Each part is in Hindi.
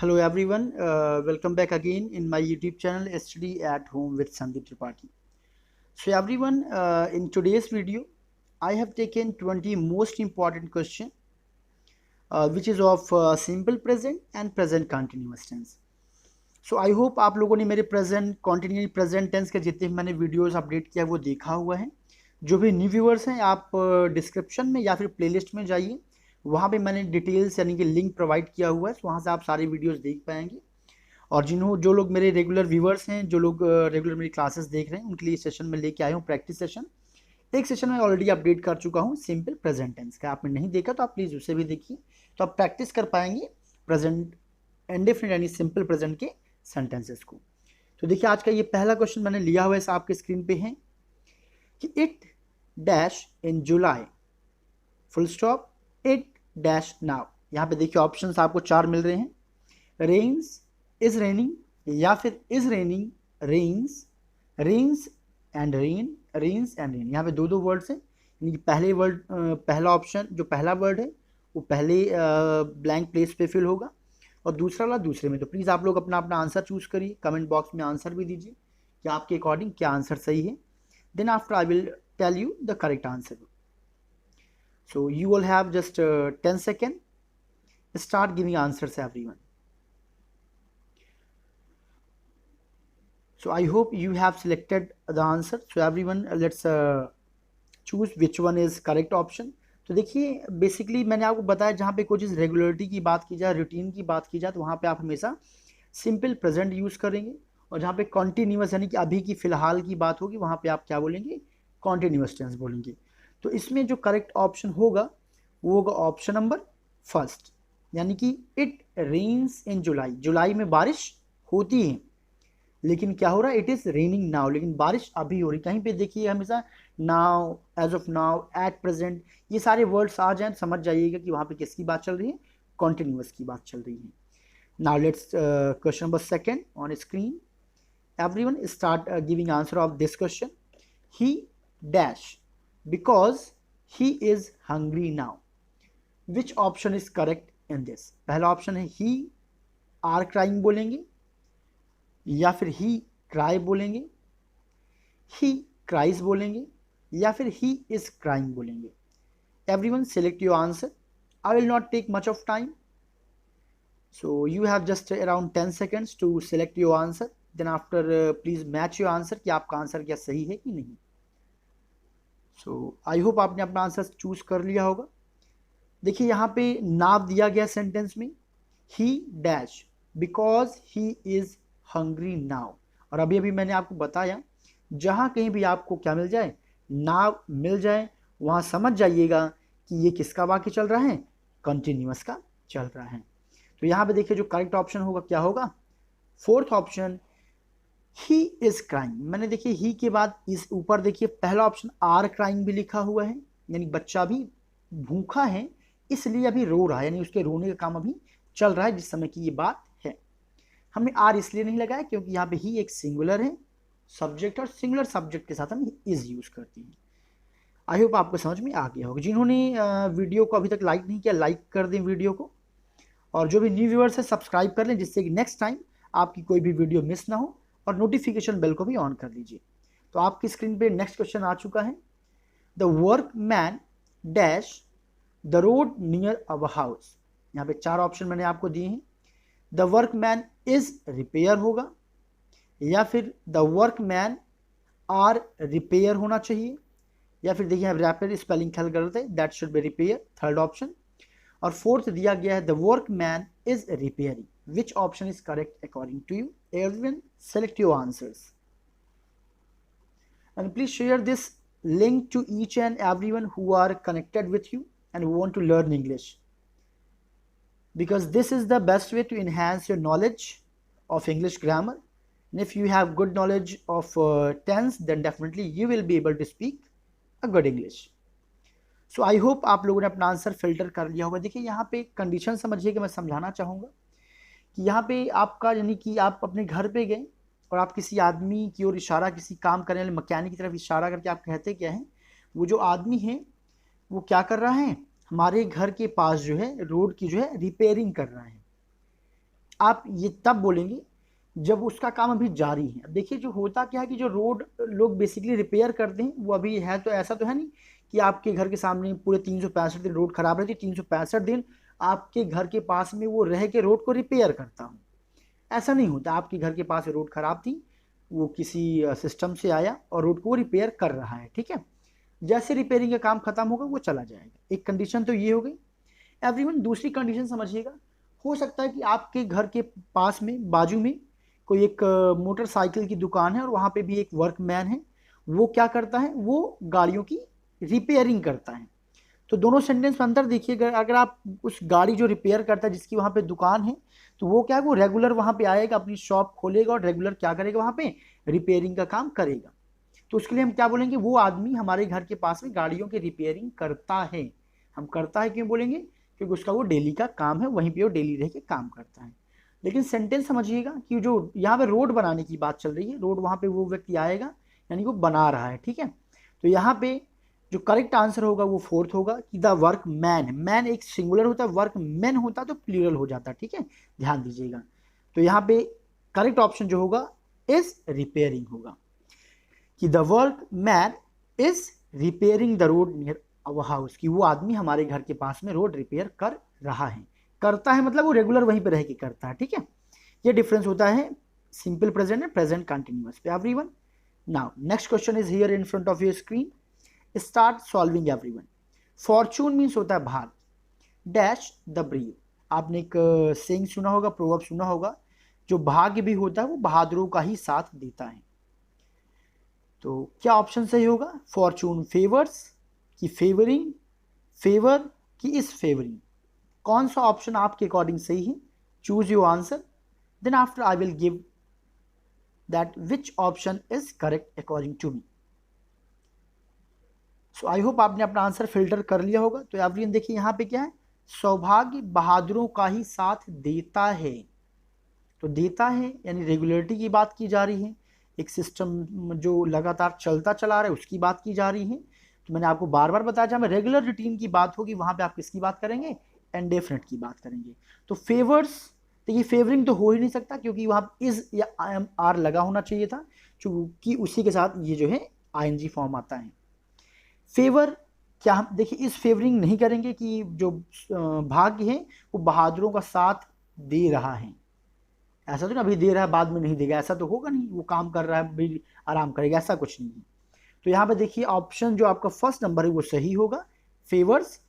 Hello everyone, welcome back again in my YouTube channel Study at Home with Sandeep Tripathi. So everyone, in today's video, I have taken 20 most important question which is of simple present and present continuous tense. So I hope आप लोगों ने मेरे present continuous present tense के जितने भी मैंने वीडियोस अपडेट किया वो देखा हुआ है। जो भी न्यू व्यूअर्स हैं आप डिस्क्रिप्शन में या फिर प्लेलिस्ट में जाइए, वहाँ पे मैंने डिटेल्स यानी कि लिंक प्रोवाइड किया हुआ है, तो वहाँ से आप सारे वीडियोस देख पाएंगे। और जो लोग मेरे रेगुलर व्यूवर्स हैं, जो लोग रेगुलर मेरी क्लासेस देख रहे हैं, उनके लिए सेशन में लेके आया हूँ प्रैक्टिस सेशन। एक सेशन में ऑलरेडी अपडेट कर चुका हूँ सिंपल प्रेजेंट टेंस का, आपने नहीं देखा तो आप प्लीज़ उसे भी देखिए, तो आप प्रैक्टिस कर पाएंगे प्रेजेंट इंडेफिनिट यानी सिंपल प्रेजेंट के सेंटेंसेस को। तो देखिए आज का ये पहला क्वेश्चन मैंने लिया हुआ है, आपके स्क्रीन पे है कि it dash in July full stop it dash now. यहाँ पे देखिए ऑप्शंस आपको 4 मिल रहे हैं, रेन्स, इज रेनिंग, या फिर is raining, rains, rains and rain, rains and rain. यहाँ पे दो वर्ड्स हैं, यानी कि पहले वर्ड पहला ऑप्शन जो पहला वर्ड है वो पहले ब्लैंक प्लेस पे फिल होगा और दूसरा वाला दूसरे में। तो प्लीज़ आप लोग अपना अपना आंसर चूज करिए, कमेंट बॉक्स में आंसर भी दीजिए कि आपके अकॉर्डिंग क्या आंसर सही है। Then after I will tell you the correct answer. So you will have just 10 second, start giving answers everyone. So I hope you have selected the answer. So everyone, let's choose which one is correct option. तो देखिए बेसिकली मैंने आपको बताया जहाँ पे कोई चीज़ रेगुलरिटी की बात की जाए, रूटीन की बात की जाए, तो वहाँ पे आप हमेशा सिंपल प्रेजेंट यूज़ करेंगे, और जहाँ पे कॉन्टिन्यूस यानी कि अभी की फ़िलहाल की बात होगी वहाँ पे आप क्या बोलेंगे, कॉन्टिन्यूस टेंस बोलेंगे। तो इसमें जो करेक्ट ऑप्शन होगा वो होगा ऑप्शन नंबर फर्स्ट, यानी कि इट रेन्स इन जुलाई। जुलाई में बारिश होती है, लेकिन क्या हो रहा है, इट इज़ रेनिंग नाउ, लेकिन बारिश अभी हो रही। कहीं पे देखिए हमेशा now, as of now, at present, ये सारे वर्ड्स आ जाएं, समझ जाइएगा कि वहाँ पे किसकी बात चल रही है, कॉन्टिन्यूस की बात चल रही है। Now let's question number second on screen. Everyone start giving answer of this question. He dash because he is hungry now. Which option is correct in this? पहला ऑप्शन है ही आर क्राइंग बोलेंगे, या फिर ही क्राई बोलेंगे, ही क्राइज बोलेंगे, या फिर ही इज क्राइंग बोलेंगे। Everyone select your answer. I will not take much of time, so you have just around 10 seconds to select your answer. Then after please match your answer कि आपका आंसर क्या सही है कि नहीं। सो आई होप आपने अपना आंसर चूज कर लिया होगा। देखिए यहाँ पे नाम दिया गया सेंटेंस में, ही dash because he is hungry now. और अभी अभी मैंने आपको बताया जहाँ कहीं भी आपको क्या मिल जाए, नाव मिल जाए, वहाँ समझ जाइएगा कि ये किसका वाक्य चल रहा है, कंटिन्यूअस का चल रहा है। तो यहाँ पे देखिए जो करेक्ट ऑप्शन होगा क्या होगा, fourth option, he is crying. मैंने देखिए ही के बाद इस ऊपर देखिए पहला ऑप्शन आर क्राइंग भी लिखा हुआ है, यानी बच्चा भी भूखा है इसलिए अभी रो रहा है, यानी उसके रोने का काम अभी चल रहा है जिस समय की ये बात है। हमने आर इसलिए नहीं लगाया क्योंकि यहाँ पे ही एक सिंगुलर है सब्जेक्ट, और सिंगुलर सब्जेक्ट के साथ हम इज यूज करते हैं। आई होप आपको समझ में आ गया होगा। जिन्होंने वीडियो को अभी तक लाइक नहीं किया, लाइक कर दें वीडियो को, और जो भी न्यू व्यूअर्स है सब्सक्राइब कर लें, जिससे कि नेक्स्ट टाइम आपकी कोई भी वीडियो मिस ना हो, और नोटिफिकेशन बेल को भी ऑन कर लीजिए। तो आपकी स्क्रीन पे नेक्स्ट क्वेश्चन आ चुका है। The work man dash the road near our house. यहाँ पे 4 ऑप्शन मैंने आपको दिए हैं। The work man is repair होगा, या फिर the work man are repair होना चाहिए, या फिर देखिए रैपिड स्पेलिंग ख्याल कर रहे थे, that should be repair, third option. और फोर्थ दिया गया है the work man is repairing. Which option is correct according to you? Everyone select your answers and please share this link to each and everyone who are connected with you and who want to learn English, because this is the best way to enhance your knowledge of English grammar. And if you have good knowledge of tense, then definitely you will be able to speak a good English. So I hope आप लोगों ने अपना आंसर फिल्टर कर लिया होगा। देखिए यहाँ पे कंडीशन समझिए कि मैं समझाना चाहूँगा कि यहाँ पे आपका यानी कि आप अपने घर पे गए और आप किसी आदमी की ओर इशारा, किसी काम करने वाले मैकेनिक की तरफ इशारा करके आप कहते क्या हैं, वो जो आदमी है वो क्या कर रहा है, हमारे घर के पास जो है रोड की जो है रिपेयरिंग कर रहा है। आप ये तब बोलेंगे जब उसका काम अभी जारी है। अब देखिए जो होता क्या है कि जो रोड लोग बेसिकली रिपेयर करते हैं वो अभी है, तो ऐसा तो है नहीं कि आपके घर के सामने पूरे 365 दिन रोड खराब रहती है, 365 दिन आपके घर के पास में वो रह के रोड को रिपेयर करता हूँ, ऐसा नहीं होता। आपके घर के पास रोड खराब थी, वो किसी सिस्टम से आया और रोड को रिपेयर कर रहा है, ठीक है। जैसे रिपेयरिंग का काम खत्म होगा वो चला जाएगा। एक कंडीशन तो ये हो गई एवरीवन। दूसरी कंडीशन समझिएगा, हो सकता है कि आपके घर के पास में बाजू में कोई एक मोटरसाइकिल की दुकान है और वहाँ पे भी एक वर्कमैन है, वो क्या करता है, वो गाड़ियों की रिपेयरिंग करता है। तो दोनों सेंटेंस में अंतर देखिएगा, अगर आप उस गाड़ी जो रिपेयर करता है जिसकी वहाँ पे दुकान है, तो वो क्या है, वो रेगुलर वहाँ पे आएगा, अपनी शॉप खोलेगा और रेगुलर क्या करेगा, वहाँ पे रिपेयरिंग का काम करेगा। तो उसके लिए हम क्या बोलेंगे, वो आदमी हमारे घर के पास में गाड़ियों की रिपेयरिंग करता है। हम करता है क्यों बोलेंगे, क्योंकि उसका वो डेली का काम है, वहीं पे वो डेली रह के काम करता है। लेकिन सेंटेंस समझिएगा कि जो यहाँ पे रोड बनाने की बात चल रही है, रोड वहाँ पे वो व्यक्ति आएगा, यानी वो बना रहा है, ठीक है। तो यहाँ पे जो करेक्ट आंसर होगा वो फोर्थ होगा कि द वर्क मैन। मैन एक सिंगुलर होता है, वर्क मैन होता तो प्लूरल हो जाता, ठीक है, ध्यान दीजिएगा। तो यहाँ पे करेक्ट ऑप्शन जो होगा इज रिपेयरिंग होगा कि the work man is repairing the road near our house, कि वो आदमी हमारे घर के पास में रोड रिपेयर कर रहा है। करता है मतलब वो रेगुलर वहीं पे रह के करता है, ठीक है। ये डिफरेंस होता है simple present and present continuous पे everyone. Now next question is here in front of your screen, start solving everyone. Fortune means होता है भाग्य, डैश द ब्रीव। आपने एक सेइंग सुना होगा, प्रोवर्ब सुना होगा, जो भाग्य भी होता है वो बहादुरों का ही साथ देता है। तो क्या ऑप्शन सही होगा, फॉर्चून फेवर्स की फेवरिंग, फेवर की इज फेवरिंग, कौन सा ऑप्शन आपके अकॉर्डिंग सही है, choose your answer, then after I will give that which option is correct according to me. So I hope आपने अपना आंसर फिल्टर कर लिया होगा। तो एवरीवन देखिए यहाँ पे क्या है, सौभाग्य बहादुरों का ही साथ देता है। तो देता है यानी रेगुलरिटी की बात की जा रही है, एक सिस्टम जो लगातार चलता चला रहा है उसकी बात की जा रही है। तो मैंने आपको बार बार बताया, जहाँ रेगुलर रूटीन की बात होगी वहां पे आप किसकी बात करेंगे, इंडेफिनिट की बात करेंगे। तो फेवर्स, देखिए फेवरिंग तो हो ही नहीं सकता क्योंकि वहां इज या आई एम आर लगा होना चाहिए था, क्योंकि उसी के साथ ये जो है आईएनजी फॉर्म आता है। फेवर, क्या हम देखिए इस फेवरिंग नहीं करेंगे कि जो भाग्य है वो बहादुरों का साथ दे रहा है, ऐसा तो ना अभी दे रहा है बाद में नहीं देगा, ऐसा तो होगा नहीं, वो काम कर रहा है भी आराम करेगा, ऐसा कुछ नहीं है। तो यहाँ पे देखिए ऑप्शन जो आपका फर्स्ट नंबर है वो सही होगा, फेवर्स,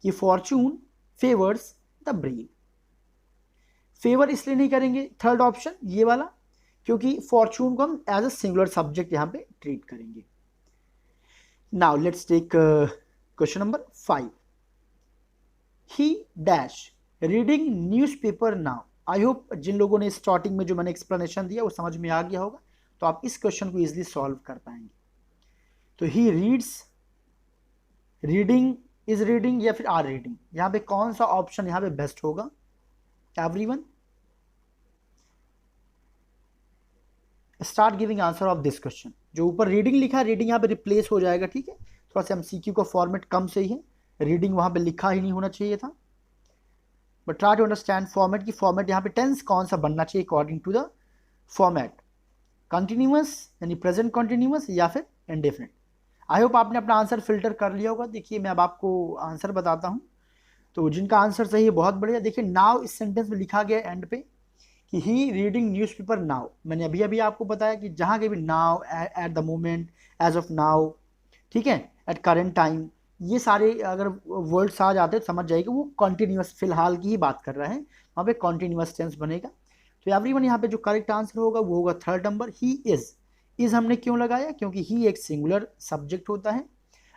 कि Fortune favours the brave. Favour इसलिए नहीं करेंगे थर्ड ऑप्शन ये वाला, क्योंकि फॉर्चून को हम एज अ सिंगुलर सब्जेक्ट यहाँ पे ट्रीट करेंगे। Now let's take question number 5, he dash reading newspaper now. I hope जिन लोगों ने स्टार्टिंग में जो मैंने एक्सप्लेनेशन दिया वो समझ में आ गया होगा, तो आप इस क्वेश्चन को इजीली सॉल्व कर पाएंगे। तो he reads, reading, is reading या फिर आर रीडिंग, यहाँ पे कौन सा ऑप्शन यहाँ पे बेस्ट होगा everyone, start giving answer of this question. जो ऊपर रीडिंग लिखा है, रीडिंग यहाँ पे रिप्लेस हो जाएगा, ठीक है। थोड़ा सा एमसीक्यू का फॉर्मेट कम सही है, रीडिंग वहां पे लिखा ही नहीं होना चाहिए था, but try to understand format की, फॉर्मेट यहाँ पे टेंस कौन सा बनना चाहिए according to the format, continuous यानी प्रेजेंट कंटिन्यूअस या फिर इंडेफिनिट। आई होप आपने अपना आंसर फिल्टर कर लिया होगा। देखिए मैं अब आपको आंसर बताता हूँ, तो जिनका आंसर सही है बहुत बढ़िया। देखिए नाउ इस सेंटेंस में लिखा गया एंड पे कि ही रीडिंग न्यूज़पेपर नाउ, मैंने अभी अभी आपको बताया कि जहाँ के भी now, at the moment, as of now, ठीक है, एट करेंट टाइम, ये सारे अगर वर्ड्स आ जाते हैं तो समझ जाएगा वो कॉन्टिन्यूस फिलहाल की ही बात कर रहा है, वहाँ पे कॉन्टिन्यूस टेंस बनेगा। तो एवरीवन यहाँ पे जो करेक्ट आंसर होगा वो होगा थर्ड नंबर, ही इज हमने क्यों लगाया, क्योंकि ही एक सिंगुलर सब्जेक्ट होता है।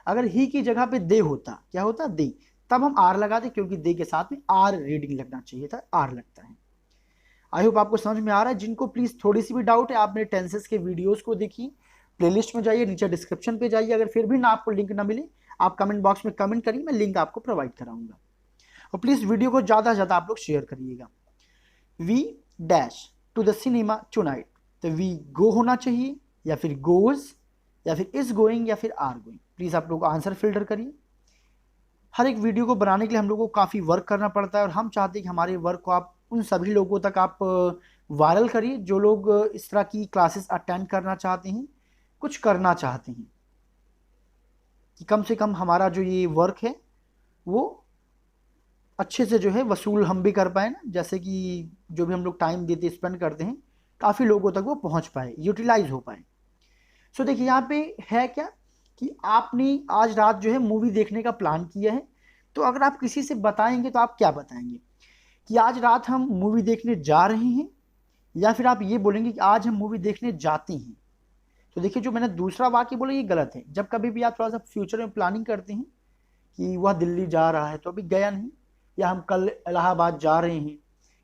अगर ही की जगह पे दे होता, क्या होता दे, तब हम आर लगाते, क्योंकि दे के साथ में आर रीडिंग लगना चाहिए था, आर लगता है। आई होप आपको समझ में आ रहा है। जिनको प्लीज थोड़ी सी भी डाउट है, आपने टेंसेस के वीडियोस को देखिए, प्लेलिस्ट में जाइए, नीचे डिस्क्रिप्शन पे जाइए, अगर फिर भी ना आपको लिंक ना मिले आप कमेंट बॉक्स में कमेंट करिए, मैं लिंक आपको प्रोवाइड कराऊंगा। और प्लीज वीडियो को ज्यादा से ज्यादा आप लोग शेयर करिएगा। We dash to the cinema tonight, तो वी गो होना चाहिए या फिर गोज या फिर इज गोइंग या फिर आर गोइंग, प्लीज आप लोग आंसर फिल्टर करिए। हर एक वीडियो को बनाने के लिए हम लोग को काफ़ी वर्क करना पड़ता है और हम चाहते हैं कि हमारे वर्क को आप उन सभी लोगों तक आप वायरल करिए जो लोग इस तरह की क्लासेस अटेंड करना चाहते हैं, कुछ करना चाहते हैं, कि कम से कम हमारा जो ये वर्क है वो अच्छे से जो है वसूल हम भी कर पाए ना, जैसे कि जो भी हम लोग टाइम देते स्पेंड करते हैं काफ़ी लोगों तक वो पहुंच पाए, यूटिलाइज हो पाए। सो देखिए यहाँ पे है क्या कि आपने आज रात जो है मूवी देखने का प्लान किया है, तो अगर आप किसी से बताएंगे तो आप क्या बताएंगे कि आज रात हम मूवी देखने जा रहे हैं, या फिर आप ये बोलेंगे कि आज हम मूवी देखने जाते हैं। तो देखिए जो मैंने दूसरा वाक्य बोला ये गलत है। जब कभी भी आप थोड़ा सा फ्यूचर में प्लानिंग करते हैं कि वह दिल्ली जा रहा है तो अभी गया नहीं, या हम कल इलाहाबाद जा रहे हैं,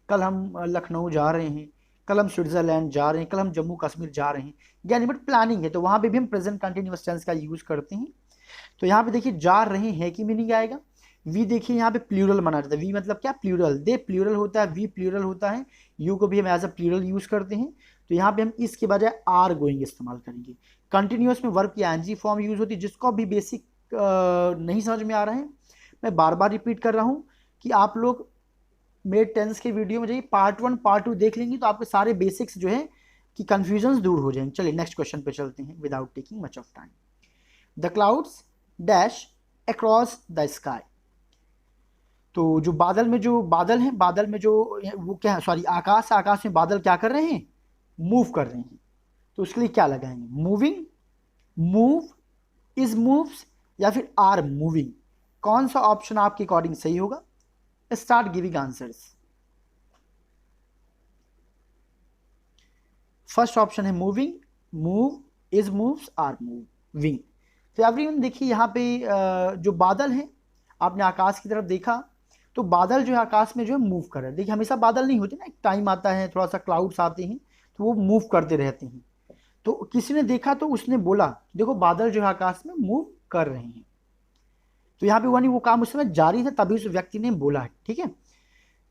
कल हम लखनऊ जा रहे हैं, कल हम स्विट्जरलैंड जा रहे हैं, कल हम जम्मू कश्मीर जा रहे हैं, यानी बट प्लानिंग है तो वहाँ पे भी हम प्रेजेंट कंटिन्यूअस टेंस का यूज करते हैं। तो यहाँ पे देखिए जा रहे हैं की मीनिंग आएगा। वी देखिए यहाँ पे प्लूरल माना जाता है, वी मतलब क्या प्लूरल, दे प्लूरल होता है, वी प्लूरल होता है, यू को भी हम एज अ प्लूरल यूज करते हैं। तो यहाँ पे हम इसके बजाय आर गोइंग इस्तेमाल करेंगे। कंटिन्यूअस में वर्ब की एनजी फॉर्म यूज होती है, जिसको भी बेसिक नहीं समझ में आ रहा है मैं बार बार रिपीट कर रहा हूँ कि आप लोग मेरे टेंस के वीडियो में जाइए, पार्ट 1 पार्ट 2 देख लेंगे तो आपके सारे बेसिक्स जो है कि कंफ्यूजन दूर हो जाएंगे। चलिए नेक्स्ट क्वेश्चन पे चलते हैं without taking much of time. The clouds dash across the sky. तो जो बादल में जो बादल हैं, बादल में जो वो क्या है, सॉरी आकाश, आकाश में बादल क्या कर रहे हैं, मूव कर रहे हैं। तो उसके लिए क्या लगाएंगे, मूविंग, मूव, इज मूव्स, या फिर आर मूविंग। कौन सा ऑप्शन आपके अकॉर्डिंग सही होगा? Start giving answers. First option है moving, move, is moves, are moving. तो एवरीवन देखिए यहाँ पे जो बादल है, आपने आकाश की तरफ देखा तो बादल जो है आकाश में जो है मूव कर रहे हैं। देखिए हमेशा बादल नहीं होते ना, एक टाइम आता है थोड़ा सा क्लाउड्स आते हैं तो वो मूव करते रहते हैं। तो किसी ने देखा तो उसने बोला देखो बादल जो है आकाश में मूव कर रहे हैं। तो यहाँ पे वो काम उस समय जारी था तभी उस व्यक्ति ने बोला है, ठीक है।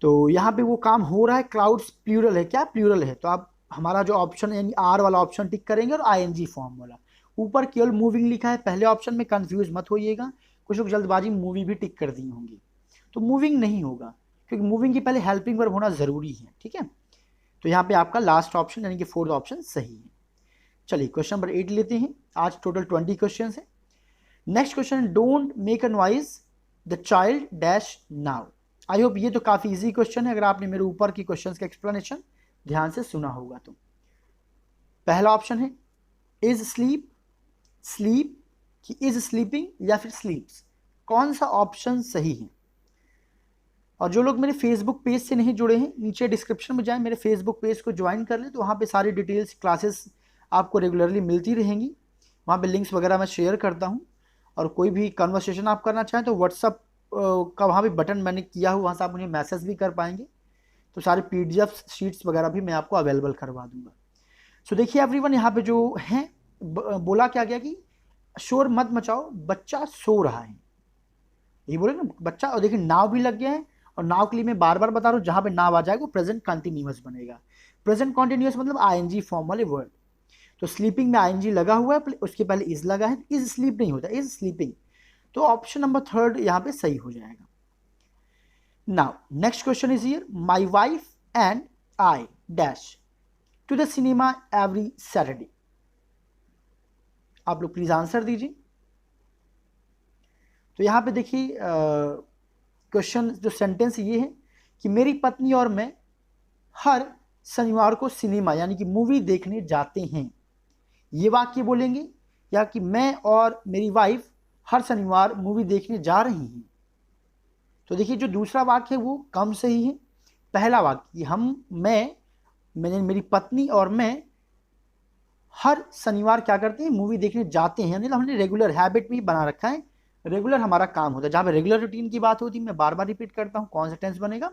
तो यहाँ पे वो काम हो रहा है, क्लाउड्स प्लूरल है, क्या प्लूरल है, तो आप हमारा जो ऑप्शन यानी आर वाला ऑप्शन टिक करेंगे और आईएनजी फॉर्म वाला। ऊपर केवल मूविंग लिखा है पहले ऑप्शन में, कंफ्यूज मत होइएगा, कुछ लोग जल्दबाजी मूवी भी टिक कर दिए होंगे, तो मूविंग नहीं होगा क्योंकि मूविंग के पहले हेल्पिंग वर्ब होना जरूरी है, ठीक है। तो यहाँ पे आपका लास्ट ऑप्शन यानी कि फोर्थ ऑप्शन सही है। चलिए क्वेश्चन नंबर 8 लेते हैं, आज टोटल 20 क्वेश्चन है। Next question, don't make a noise the child dash now. I hope ये तो काफी इजी क्वेश्चन है अगर आपने मेरे ऊपर की क्वेश्चन का एक्सप्लेनेशन ध्यान से सुना होगा तो। पहला ऑप्शन है इज स्लीप, स्लीप कि इज स्लीपिंग या फिर स्लीप्स, कौन सा ऑप्शन सही है? और जो लोग मेरे फेसबुक पेज से नहीं जुड़े हैं नीचे डिस्क्रिप्शन में जाएं, मेरे फेसबुक पेज को ज्वाइन कर लें, तो वहाँ पे सारी डिटेल्स क्लासेस आपको रेगुलरली मिलती रहेंगी। वहाँ पे लिंक्स वगैरह मैं शेयर करता हूँ, और कोई भी कन्वर्सेशन आप करना चाहें तो व्हाट्सअप का वहाँ भी बटन मैंने किया हुआ, वहाँ से आप मुझे मैसेज भी कर पाएंगे। तो सारे PDF शीट्स वगैरह भी मैं आपको अवेलेबल करवा दूंगा। सो देखिए एवरीवन यहाँ पे जो है बोला क्या गया कि शोर मत मचाओ, बच्चा सो रहा है, ये बोले ना बच्चा। और देखिए नाव भी लग गया है, और नाव के लिए मैं बार बार बता रहा हूँ जहाँ पे नाव आ जाएगा वो प्रेजेंट कंटिन्यूअस बनेगा। प्रेजेंट कंटिन्यूअस मतलब आईएनजी फॉर्म वाले वर्ड। तो स्लीपिंग में आईएनजी लगा हुआ है, उसके पहले इज लगा है, इज स्लीप नहीं होता, इज स्लीपिंग। तो ऑप्शन नंबर 3 यहाँ पे सही हो जाएगा। Now next question is here, my wife and I dash to the cinema every Saturday. आप लोग प्लीज आंसर दीजिए। तो यहाँ पे देखिए क्वेश्चन जो सेंटेंस ये है कि मेरी पत्नी और मैं हर शनिवार को सिनेमा यानी कि मूवी देखने जाते हैं, ये वाक्य बोलेंगे, या कि मैं और मेरी वाइफ हर शनिवार मूवी देखने जा रही हैं। तो देखिए जो दूसरा वाक्य है वो कम सही है। पहला वाक्य मैंने मेरी पत्नी और मैं हर शनिवार क्या करते हैं, मूवी देखने जाते हैं, यानी हमने रेगुलर हैबिट भी बना रखा है, रेगुलर हमारा काम होता है। जहाँ पे रेगुलर रूटीन की बात होती है मैं बार बार रिपीट करता हूँ, कौन सा टेंस बनेगा,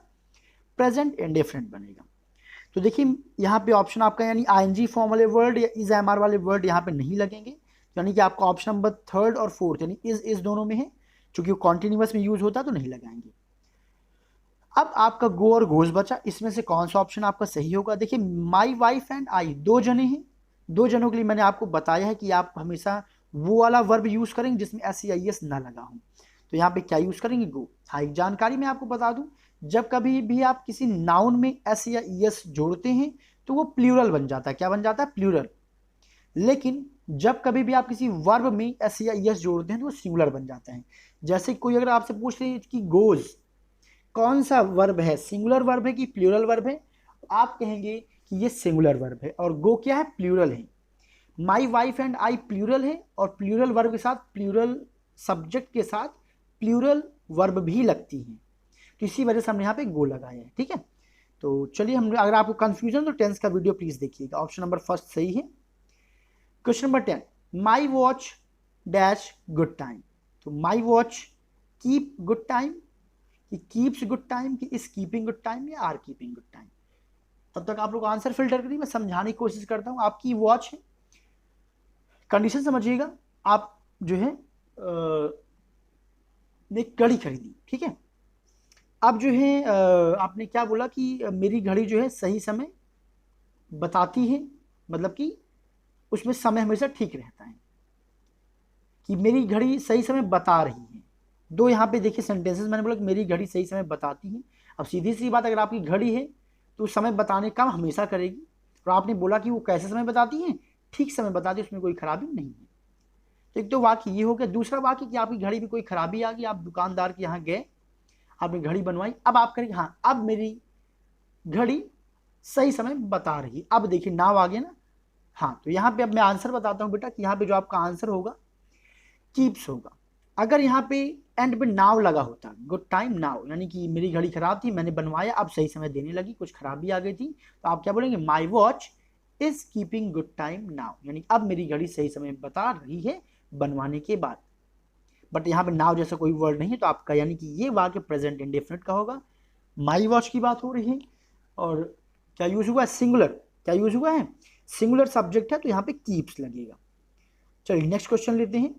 प्रेजेंट इंडेफिनिट बनेगा। तो देखिए यहाँ पे ऑप्शन आपका यानी आईएनजी फॉर्म वाले वर्ड या इज एमआर वाले वर्ड यहाँ पे नहीं लगेंगे, यानी कि आपका ऑप्शन नंबर 3 और 4 यानी इज दोनों में है, चूंकि वो कॉन्टिन्यूअस में यूज होता है तो नहीं लगाएंगे। अब आपका गो और गोज बचा, इसमें से कौन सा ऑप्शन आपका सही होगा? देखिए माई वाइफ एंड आई, दो जने हैं, दो जनों के लिए मैंने आपको बताया है कि आप हमेशा वो वाला वर्ब यूज करेंगे जिसमें SEIS ना लगा हो। तो यहाँ पे क्या यूज करेंगे, गो। हाँ एक जानकारी मैं आपको बता दूं, जब कभी भी आप किसी नाउन में एस या ईएस जोड़ते हैं तो वो प्लूरल बन जाता है। क्या बन जाता है? प्लूरल। लेकिन जब कभी भी आप किसी वर्ब में एस या ईएस जोड़ते हैं तो वो सिंगुलर बन जाता है। जैसे कोई अगर आपसे पूछ ले कि गोज कौन सा वर्ब है, सिंगुलर वर्ब है कि प्लूरल वर्ब है, आप कहेंगे कि ये सिंगुलर वर्ब है और गो क्या है? प्लूरल है। My wife and I plural है और प्लूरल वर्ब के साथ, प्लूरल सब्जेक्ट के साथ प्लूरल वर्ब भी लगती है, तो इसी वजह से हमने यहाँ पे गो लगाया है। ठीक है, तो चलिए हम, अगर आपको कंफ्यूजन तो टेंस का वीडियो प्लीज देखिएगा। ऑप्शन नंबर फर्स्ट सही है। Question number 10, my watch dash good time. तो my watch keep good time, कि कीप्स गुड टाइम, कि इज कीपिंग गुड टाइम, या आर कीपिंग गुड टाइम। तब तक आप लोग आंसर फिल्टर करिए, मैं समझाने की कोशिश करता हूं। आपकी वॉच है, कंडीशन समझिएगा, आप जो है एक घड़ी खरीदी, ठीक है। अब जो है आपने क्या बोला कि मेरी घड़ी जो है सही समय बताती है, मतलब कि उसमें समय हमेशा ठीक रहता है, कि मेरी घड़ी सही समय बता रही है। दो यहाँ पे देखिए सेंटेंसेस मैंने बोला कि मेरी घड़ी सही समय बताती है। अब सीधी सी बात, अगर आपकी घड़ी है तो समय बताने का काम हमेशा करेगी, और आपने बोला कि वो कैसे समय बताती है? ठीक समय बताती है, उसमें कोई खराबी नहीं है। तो एक तो वाक्य ये हो गया। दूसरा वाक्य कि आपकी घड़ी में कोई खराबी आ गई, आप दुकानदार के यहाँ गए, आपने घड़ी बनवाई, अब आप करेंगे हाँ अब मेरी घड़ी सही समय बता रही। अब देखिए नाव आ गया ना, हाँ, तो यहाँ पे अब मैं आंसर बताता हूँ बेटा कि यहाँ पे जो आपका आंसर होगा कीप्स होगा। अगर यहाँ पे एंड पे नाव लगा होता, गुड टाइम नाव, यानी कि मेरी घड़ी खराब थी, मैंने बनवाया, अब सही समय देने लगी, कुछ खराबी आ गई थी, तो आप क्या बोलेंगे? My watch is keeping good time now, यानी अब मेरी घड़ी सही समय बता रही है बनवाने के बाद। बट यहाँ पे नाउ जैसा कोई वर्ड नहीं है, तो आपका यानी कि ये वाक्य प्रेजेंट इंडेफिनिट का होगा। माई वॉच की बात हो रही है और क्या यूज हुआ है? सिंगुलर। क्या यूज हुआ है? सिंगुलर सब्जेक्ट है, तो यहाँ पे कीप्स लगेगा। चलिए नेक्स्ट क्वेश्चन लेते हैं।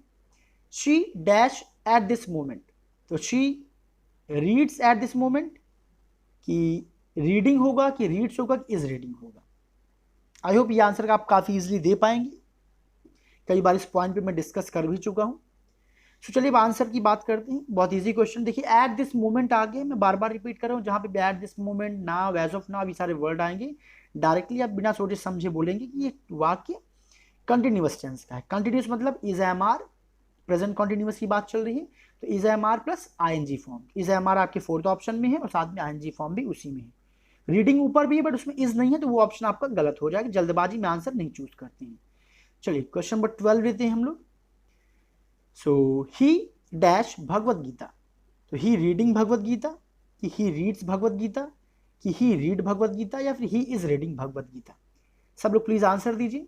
She dash at this moment. तो she reads at this moment, कि रीडिंग होगा कि रीड्स होगा कि इज रीडिंग होगा। आई होप ये आंसर आप काफी इजीली दे पाएंगे, कई बार इस पॉइंट पे मैं डिस्कस कर भी चुका हूं। तो चलिए अब आंसर की बात करते हैं। बहुत इजी क्वेश्चन, देखिए एट दिस मोमेंट आगे मैं बार बार रिपीट कर रहा हूँ, जहां पे at this moment, now, as of now, ये सारे वर्ड आएंगे, डायरेक्टली आप बिना सोचे समझे बोलेंगे कि ये वाक्य कंटिन्यूअस टेंस का है। कंटिन्यूअस मतलब is am are, present continuous की बात चल रही है, तो is am are plus ING form. Is am are आपके फोर्थ ऑप्शन में है और साथ में आईएनजी फॉर्म भी उसी में है। रीडिंग ऊपर भी है बट उसमें इज नहीं है, तो वो ऑप्शन आपका गलत हो जाएगा, जल्दबाजी में आंसर नहीं चूज करते हैं। चलिए क्वेश्चन नंबर 12 लेते हैं हम लोग। सो ही डैश भगवत गीता। तो ही रीडिंग भगवत गीता, कि ही रीड्स भगवत गीता, कि ही रीड भगवत गीता, या फिर he is reading Bhagavad Gita. सब लोग प्लीज आंसर दीजिए।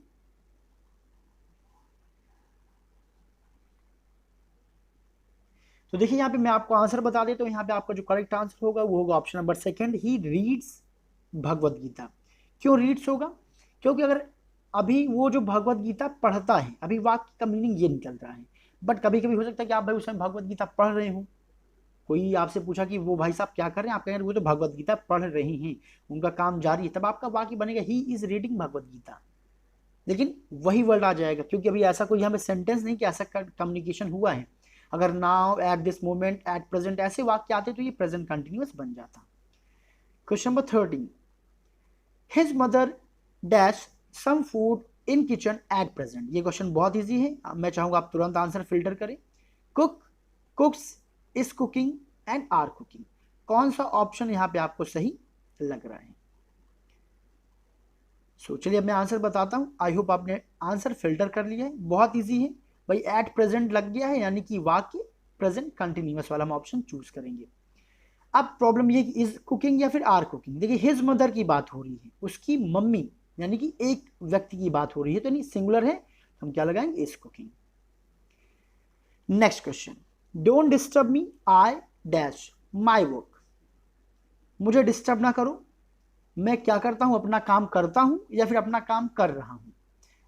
तो देखिए यहाँ पे मैं आपको आंसर बता देता हूँ। यहाँ पे आपका जो करेक्ट आंसर होगा वो होगा option number second, he reads Bhagavad Gita. क्यों रीड्स होगा? क्योंकि अगर अभी वो जो भगवत गीता पढ़ता है, अभी वाक्य का मीनिंग ये निकल रहा है, बट कभी कभी हो सकता है कि आप भाई उस समय भगवत गीता पढ़ रहे हो, कोई आपसे पूछा कि वो भाई साहब क्या कर रहे हैं, आप कहें वो तो भगवत गीता पढ़ रहे हैं, उनका काम जारी है, तब आपका वाक्य बनेगा he is reading Bhagavad Gita. लेकिन वही वर्ड आ जाएगा, क्योंकि अभी ऐसा कोई हमें सेंटेंस नहीं कि ऐसा कम्युनिकेशन हुआ है। अगर now, at this moment, at present ऐसे वाक्य आते तो ये प्रेजेंट कंटिन्यूअस बन जाता। Question number 13, his mother dash some food in kitchen at present. ये क्वेश्चन बहुत इजी है, मैं चाहूंगा आप तुरंत आंसर फिल्टर करें। Cook, cooks, is cooking and are cooking. कौन सा ऑप्शन यहाँ पे आपको सही लग रहा है? चलिए अब मैं आंसर बताता हूँ। आई होप आपने आंसर फिल्टर कर लिया है। बहुत इजी है भाई, एट प्रेजेंट लग गया है, यानी कि वाक्य प्रेजेंट कंटिन्यूअस वाला हम ऑप्शन चूज करेंगे। अब प्रॉब्लम ये कि इज कुकिंग या फिर आर कुकिंग। देखिए हिज मदर की बात हो रही है, उसकी मम्मी, यानी कि एक व्यक्ति की बात हो रही है, तो नहीं सिंगुलर है, हम क्या लगाएंगे? Is cooking. Next question, don't disturb me, I dash my work. मुझे डिस्टर्ब ना करो, मैं क्या करता हूं? अपना काम करता हूं या फिर अपना काम कर रहा हूं।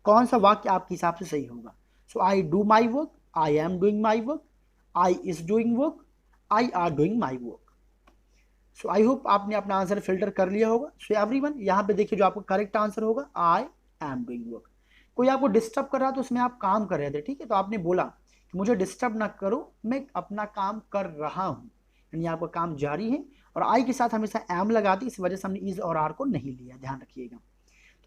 कौन सा वाक्य आपके हिसाब से सही होगा? So I do my work, I am doing my work, I is doing work, I are doing my work. So I hope आपने अपना आंसर फिल्टर कर लिया होगा। सो एवरीवन यहाँ पे देखिए जो आपका करेक्ट आंसर होगा, आई एम डूइंग वर्क। कोई आपको डिस्टर्ब कर रहा तो उसमें आप काम कर रहे थे, ठीक है, तो आपने बोला कि मुझे डिस्टर्ब ना करो, मैं अपना काम कर रहा हूं, यानी आपका काम जारी है, और आई के साथ हमेशा एम लगाती, इस वजह से हमने इज और आर को नहीं लिया, ध्यान रखिएगा।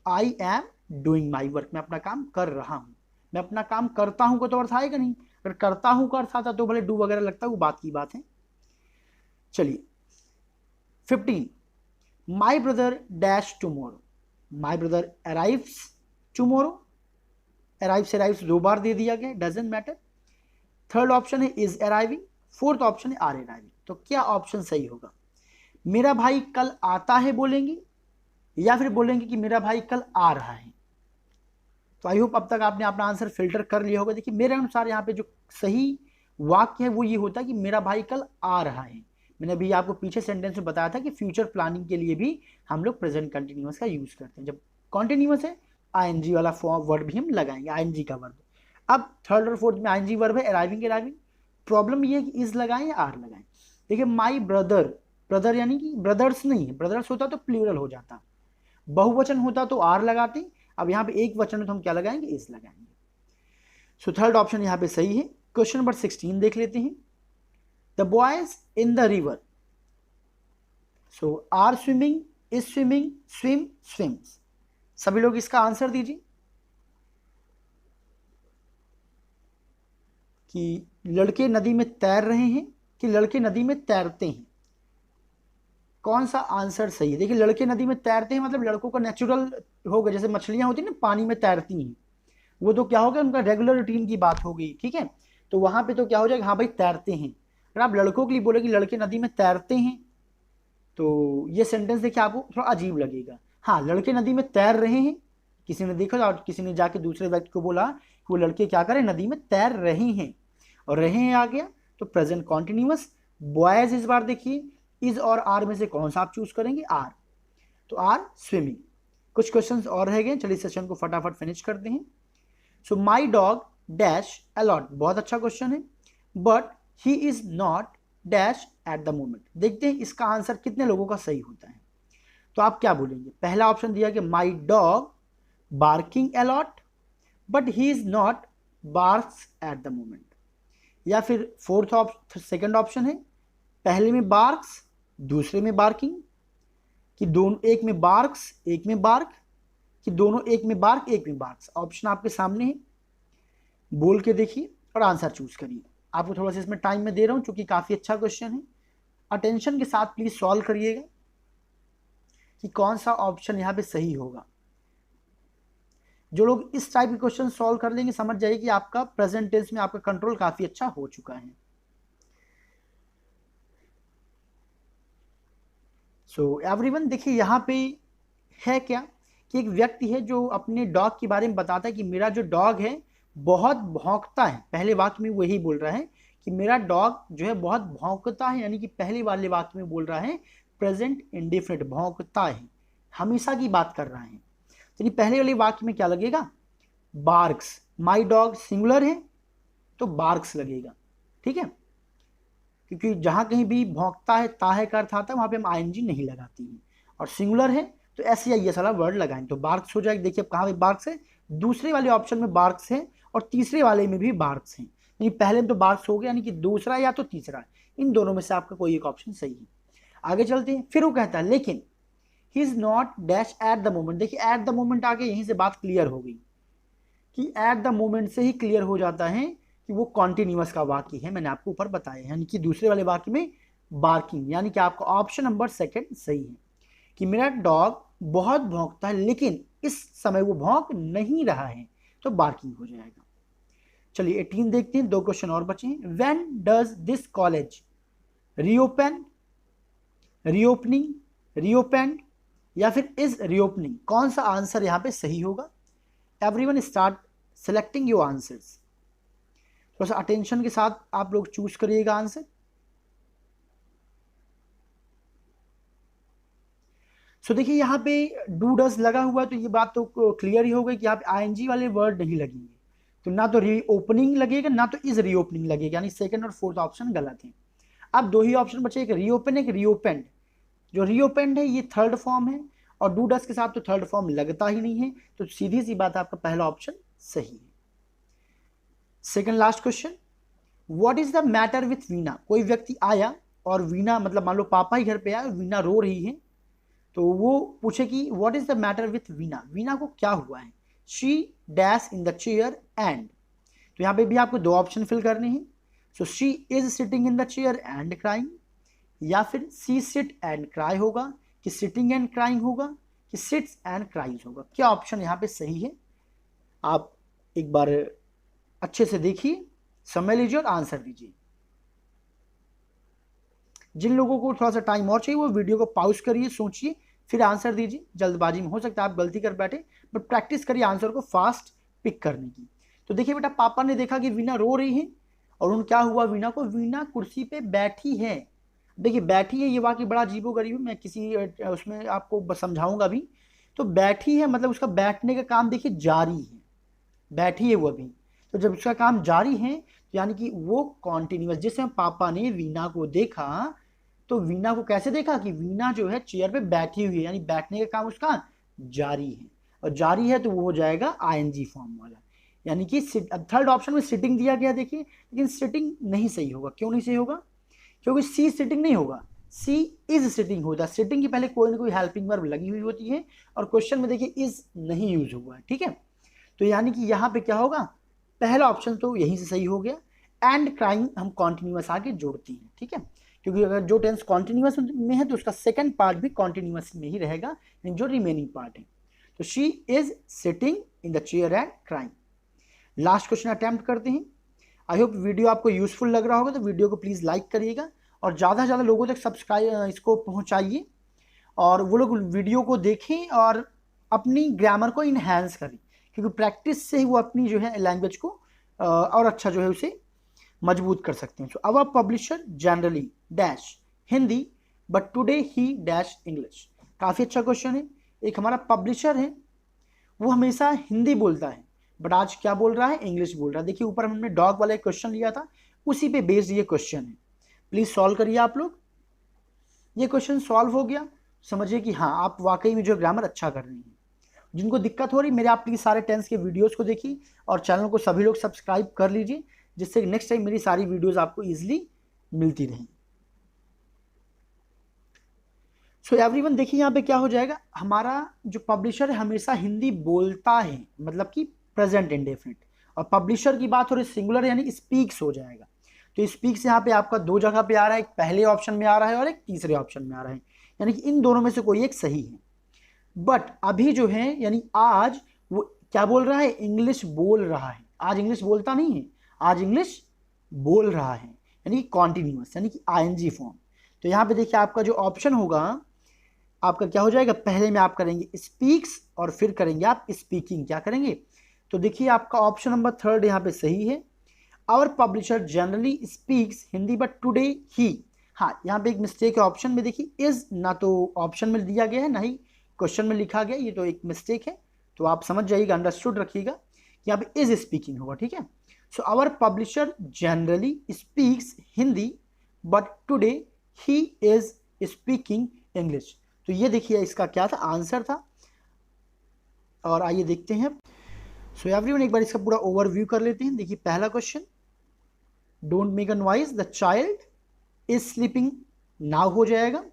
आई एम डूइंग माई वर्क, मैं अपना काम कर रहा हूँ। मैं अपना काम करता हूँ को तो अर्थ आएगा नहीं, अगर करता हूँ का अर्थ आता तो भले डू वगैरह लगता है, वो बात की बात है। चलिए 15, my brother dash tomorrow, my brother arrives tomorrow, arrives दो बार दे दिया गया, डजेंट मैटर। थर्ड ऑप्शन है इज अराइविंग, फोर्थ ऑप्शन है आर अराइविंग। तो क्या ऑप्शन सही होगा? मेरा भाई कल आता है बोलेंगे, या फिर बोलेंगे कि मेरा भाई कल आ रहा है? तो आई होप अब तक आपने अपना आंसर फिल्टर कर लिया होगा। देखिए मेरे अनुसार यहाँ पे जो सही वाक्य है वो ये होता है कि मेरा भाई कल आ रहा है। मैंने अभी आपको पीछे सेंटेंस में बताया था कि फ्यूचर प्लानिंग के लिए भी हम लोग प्रेजेंट कंटिन्यूअस का यूज करते हैं। जब कॉन्टिन्यूअस है आईएनजी वाला फॉर्म वर्ड भी हम लगाएंगे, आईएनजी का वर्ड। अब थर्ड और फोर्थ में आईएनजी वर्ब है, अराइविंग अराइविंग। प्रॉब्लम ये है कि इज लगाएं या आर लगाएं। देखिए माई ब्रदर, ब्रदर यानी कि ब्रदर्स नहीं है, ब्रदर्स होता तो प्लूरल हो जाता, बहुवचन होता तो आर लगाते। अब यहाँ पे एक वचन में तो हम क्या लगाएंगे? इज लगाएंगे। सो थर्ड ऑप्शन यहाँ पे सही है। क्वेश्चन नंबर 16 देख लेते हैं। The boys in the river, so are swimming, is swimming, swim, swims. सभी लोग इसका आंसर दीजिए कि लड़के नदी में तैर रहे हैं कि लड़के नदी में तैरते हैं, कौन सा आंसर सही है? देखिए लड़के नदी में तैरते हैं मतलब लड़कों का नेचुरल होगा, जैसे मछलियां होती है ना पानी में तैरती हैं, वो तो क्या हो गया, उनका रेगुलर रूटीन की बात हो गई, ठीक है। तो वहां पे तो क्या हो जाएगा, हाँ भाई तैरते हैं। अगर आप लड़कों के लिए बोले कि लड़के नदी में तैरते हैं, तो ये सेंटेंस देखिए आपको थोड़ा अजीब लगेगा। हाँ लड़के नदी में तैर रहे हैं, किसी ने देखा और किसी ने जाके दूसरे व्यक्ति को बोला कि वो लड़के क्या करें, नदी में तैर रहे हैं, और रहे हैं आ गया तो प्रेजेंट कॉन्टिन्यूअस। बॉयज इस बार देखिए इज और आर में से कौन सा आप चूज करेंगे? आर, तो आर स्विमिंग। कुछ क्वेश्चंस और रह गए, चलिए सेशन को फटाफट फिनिश करते हैं। सो माई डॉग डैश अलॉट, बहुत अच्छा क्वेश्चन है, but he is not dash at the moment. देखते हैं इसका आंसर कितने लोगों का सही होता है। तो आप क्या बोलेंगे? पहला ऑप्शन दिया कि my dog barking a lot but he is not barks eight the moment, या फिर फोर्थ ऑप्शन सेकंड ऑप्शन है पहले में बार्क्स दूसरे में बार्किंग, कि दोनों एक में बार्क्स एक में बार्क, कि दोनों एक में बार्क एक में बार्क्स। ऑप्शन आपके सामने है, बोल के देखिए और आंसर चूज करिए। आपको थोड़ा सा इसमें टाइम में दे रहा हूं क्योंकि काफी अच्छा क्वेश्चन है, अटेंशन के साथ प्लीज सॉल्व करिएगा कि कौन सा ऑप्शन यहाँ पे सही होगा। जो लोग इस टाइप के क्वेश्चन सॉल्व कर लेंगे समझ जाइए कि आपका प्रेजेंट टेंस में आपका कंट्रोल काफी अच्छा हो चुका है। सो एवरीवन देखिए यहाँ पे है क्या कि एक व्यक्ति है जो अपने डॉग के बारे में बताता है कि मेरा जो डॉग है बहुत भौंकता है। पहले वाक्य में वही बोल रहा है कि मेरा डॉग जो है बहुत भौंकता है, यानी कि पहले वाले वाक्य में बोल रहा है प्रेजेंट इंडिफरेंट, भौंकता है, हमेशा की बात कर रहा है। तो पहले वाले वाक्य में क्या लगेगा? बार्क्स। माई डॉग सिंगुलर है तो बार्क्स लगेगा, ठीक है, क्योंकि जहां कहीं भी भौंकता है ताहे का अर्थ आता है वहां पे हम आईएनजी नहीं लगाती हैं, और सिंगुलर है तो ऐसे या वाला वर्ड लगाएं तो बार्क्स हो जाएगा। देखिए अब कहाँ पे बार्क्स है, दूसरे वाले ऑप्शन में बार्क्स है और तीसरे वाले में भी बार्क्स हैं, यानी पहले में तो बार्क्स हो गया, यानी कि दूसरा या तो तीसरा, इन दोनों में से आपका कोई एक ऑप्शन सही है। आगे चलते हैं, फिर वो कहता है लेकिन he is not dash at the moment. देखिए एट द मोमेंट आगे यहीं से बात क्लियर हो गई कि एट द मोमेंट से ही क्लियर हो जाता है कि वो कॉन्टिन्यूअस का वाक्य है, मैंने आपको ऊपर बताया, यानी कि दूसरे वाले वाक्य में बार्किंग, यानी कि आपका ऑप्शन नंबर सेकंड सही है कि मेरा डॉग बहुत भौंकता है लेकिन इस समय वो भौंक नहीं रहा है, तो बार्किंग हो जाएगा। चलिए 18 देखते हैं, 2 क्वेश्चन और बचे हैं। When does this college reopen, reopening, reopened, या फिर इज रीओपनिंग, कौन सा आंसर यहां पे सही होगा? Everyone start selecting your answers. थोड़ा सा अटेंशन के साथ आप लोग चूज करिएगा आंसर। सो देखिए यहाँ पे डू डज लगा हुआ है तो ये बात तो क्लियर ही हो गई कि यहाँ पे आईएनजी वाले वर्ड नहीं लगेंगे, तो ना तो रीओपनिंग लगेगा ना तो इज रीओपनिंग लगेगा, यानी सेकंड और फोर्थ ऑप्शन गलत है। अब 2 ही ऑप्शन बचे, एक रीओपन एक रीओपेंड। जो रीओपेंड है ये थर्ड फॉर्म है और डू डज के साथ तो थर्ड फॉर्म लगता ही नहीं है, तो सीधी सी बात आपका पहला ऑप्शन सही है। Second last question, what is the matter with Veena. कोई व्यक्ति आया और वीना मतलब मान लो पापा ही घर पे आए, वीना रो रही है, तो वो पूछे कि what is the matter with Veena, Veena को क्या हुआ है। She dash in the chair and, तो यहाँ पे भी आपको दो ऑप्शन फिल करने हैं। So she is sitting in the chair and crying, या फिर सी सिट एंड क्राई होगा, कि सिटिंग एंड क्राइंग होगा, कि सिट्स एंड क्राइज होगा। क्या ऑप्शन यहाँ पे सही है, आप एक बार अच्छे से देखिए, समय लीजिए और आंसर दीजिए। जिन लोगों को थोड़ा सा टाइम और चाहिए वो वीडियो को पॉज करिए, सोचिए, फिर आंसर दीजिए। जल्दबाजी में हो सकता है आप गलती कर बैठे, बट प्रैक्टिस करिए आंसर को फास्ट पिक करने की। तो देखिए बेटा, पापा ने देखा कि वीना रो रही है, और उन क्या हुआ वीना को, वीना कुर्सी पे बैठी है। देखिए बैठी है ये वाकई बड़ा अजीबोगरीब है, मैं किसी उसमें आपको समझाऊंगा भी। तो बैठी है मतलब उसका बैठने का काम देखिए जारी है, बैठी है वो अभी। तो जब उसका काम जारी है तो यानी कि वो कॉन्टिन्यूअस। जैसे पापा ने वीना को देखा, तो वीना को कैसे देखा कि वीना जो है चेयर पे बैठी हुई है, यानी बैठने का काम उसका जारी है, और जारी है तो वो हो जाएगा आईएनजी फॉर्म वाला। यानी कि थर्ड ऑप्शन में सिटिंग दिया गया देखिए, लेकिन सिटिंग नहीं सही होगा। क्यों नहीं सही होगा, क्योंकि सी सिटिंग नहीं होगा, सी इज सिटिंग होता है। सिटिंग के पहले कोई ना कोई हेल्पिंग वर्ब लगी हुई होती है, और क्वेश्चन में देखिए इज नहीं यूज हुआ है, ठीक है। तो यानी कि यहाँ पे क्या होगा, पहला ऑप्शन तो यहीं से सही हो गया। एंड क्राइंग हम कॉन्टिन्यूअस आगे जोड़ती हैं, ठीक है, क्योंकि अगर जो टेंस कॉन्टिन्यूअस में है तो उसका सेकंड पार्ट भी कॉन्टिन्यूअस में ही रहेगा, जो रिमेनिंग पार्ट है। तो she is sitting in the chair and crying. Last question attempt करते हैं। आई होप वीडियो आपको यूजफुल लग रहा होगा, तो वीडियो को प्लीज़ लाइक करिएगा और ज़्यादा से ज़्यादा लोगों तक सब्सक्राइब इसको पहुँचाइए, और वो लोग वीडियो को देखें और अपनी ग्रामर को इन्हेंस करें, क्योंकि प्रैक्टिस से ही वो अपनी जो है लैंग्वेज को और अच्छा जो है उसे मजबूत कर सकते हैं। So our publisher generally dash Hindi but today he dash English. काफ़ी अच्छा क्वेश्चन है। एक हमारा पब्लिशर है, वो हमेशा हिंदी बोलता है, बट आज क्या बोल रहा है, इंग्लिश बोल रहा है। देखिए ऊपर हमने डॉग वाला एक क्वेश्चन लिया था, उसी पे बेस्ड ये क्वेश्चन है। प्लीज सॉल्व करिए आप लोग। ये क्वेश्चन सॉल्व हो गया, समझिए कि हाँ आप वाकई में जो ग्रामर अच्छा कर रहे हैं। जिनको दिक्कत हो रही, मेरे आप प्लीज सारे टेंस के वीडियोस को देखिए, और चैनल को सभी लोग सब्सक्राइब कर लीजिए, जिससे नेक्स्ट टाइम मेरी सारी वीडियोस आपको इजीली मिलती रहें। सो एवरीवन देखिए यहाँ पे क्या हो जाएगा, हमारा जो पब्लिशर है हमेशा हिंदी बोलता है, मतलब कि प्रेजेंट इंडेफिनिट, और पब्लिशर की बात हो रही सिंगुलर यानी स्पीक्स हो जाएगा। तो स्पीक्स यहाँ पे आपका दो जगह पे आ रहा है, एक पहले ऑप्शन में आ रहा है और एक तीसरे ऑप्शन में आ रहा है, यानी कि इन दोनों में से कोई एक सही है। बट अभी जो है यानी आज वो क्या बोल रहा है, इंग्लिश बोल रहा है। आज इंग्लिश बोलता नहीं है, आज इंग्लिश बोल रहा है, यानी कि कॉन्टिन्यूअस यानी कि आईएनजी फॉर्म। तो यहाँ पे देखिए आपका जो ऑप्शन होगा आपका क्या हो जाएगा, पहले में आप करेंगे स्पीक्स और फिर करेंगे आप स्पीकिंग, क्या करेंगे। तो देखिए आपका ऑप्शन नंबर थर्ड यहाँ पे सही है। Our publisher generally speaks Hindi but today he. हाँ यहाँ पे एक मिस्टेक है ऑप्शन में, देखिए इज ना तो ऑप्शन में दिया गया है ना ही क्वेश्चन में लिखा गया, ये तो एक मिस्टेक है, तो आप समझ जाइएगा, अंडरस्टूड रखिएगा, यहाँ पे इज स्पीकिंग होगा, ठीक है। So our publisher generally speaks Hindi but today he is speaking English. तो ये देखिए इसका क्या था, आंसर था। और आइए देखते हैं। सो एवरीवन एक बार इसका पूरा ओवरव्यू कर लेते हैं। देखिए पहला question, don't make a noise the child is sleeping now हो जाएगा।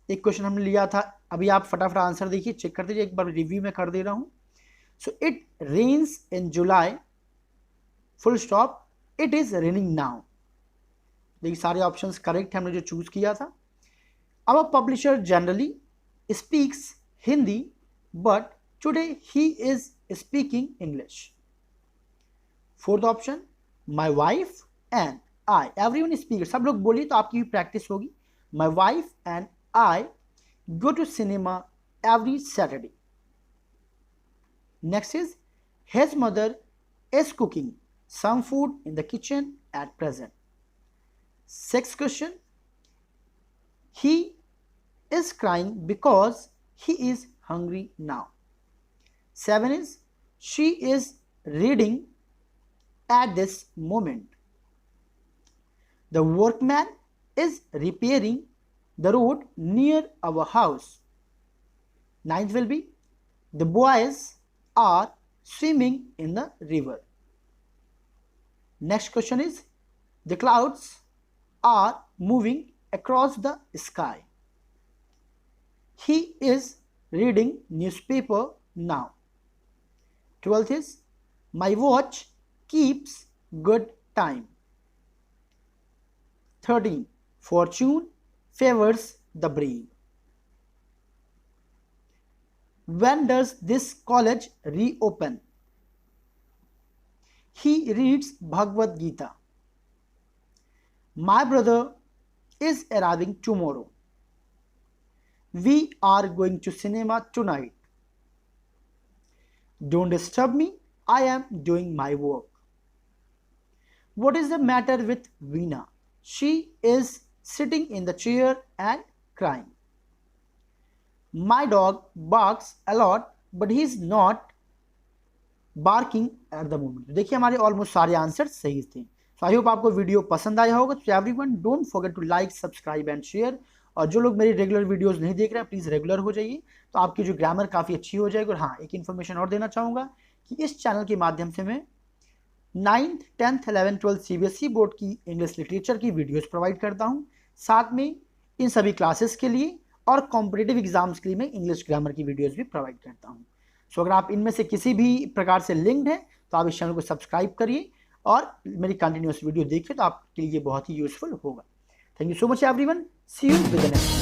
एक क्वेश्चन हमने लिया था, अभी आप फटाफट आंसर देखिए, चेक कर दीजिए, एक बार रिव्यू में कर दे रहा हूं। So it rains in July full stop, it is raining now. देखिए सारे ऑप्शंस करेक्ट है हमने जो चूज किया था। Our publisher generally speaks Hindi, but today he is speaking English. Fourth option, my wife and I. Everyone speaks. सब लोग बोलिए तो आपकी भी प्रैक्टिस होगी। My wife and I go to cinema every Saturday. Next is, his mother is cooking some food in the kitchen at present. Sixth question, he is crying because he is hungry now. 7 is, she is reading at this moment. The workman is repairing the road near our house. 9th will be, the boys are swimming in the river. Next question is, the clouds are moving across the sky. He is reading newspaper now. 12th is my watch keeps good time. 13 fortune favors the brave. When does this college reopen? He reads Bhagavad Gita. My brother is arriving tomorrow. We are going to cinema tonight. Don't disturb me. I am doing my work. What is the matter with Veena? She is sitting in the chair and crying. My dog barks a lot, but he is not barking at the moment. देखिए हमारे ऑलमोस्ट सारे आंसर सही थे. सो आई होप आपको वीडियो पसंद आया होगा. तो everyone don't forget to like, subscribe and share. और जो लोग मेरी रेगुलर वीडियोस नहीं देख रहे हैं प्लीज़ रेगुलर हो जाइए, तो आपकी जो ग्रामर काफ़ी अच्छी हो जाएगी. और हाँ, एक इन्फॉर्मेशन और देना चाहूँगा कि इस चैनल के माध्यम से मैं 9th, 10th, 11th, 12th CBSE board की इंग्लिश लिटरेचर की वीडियोस प्रोवाइड करता हूँ. साथ में इन सभी क्लासेस के लिए और कॉम्पिटिटिव एग्जाम्स के लिए मैं इंग्लिश ग्रामर की वीडियोस भी प्रोवाइड करता हूँ. सो अगर आप इनमें से किसी भी प्रकार से लिंक्ड है तो आप इस चैनल को सब्सक्राइब करिए और मेरी कंटिन्यूस वीडियो देखिए, तो आपके लिए बहुत ही यूजफुल होगा. Thank you so much everyone. See you with the next.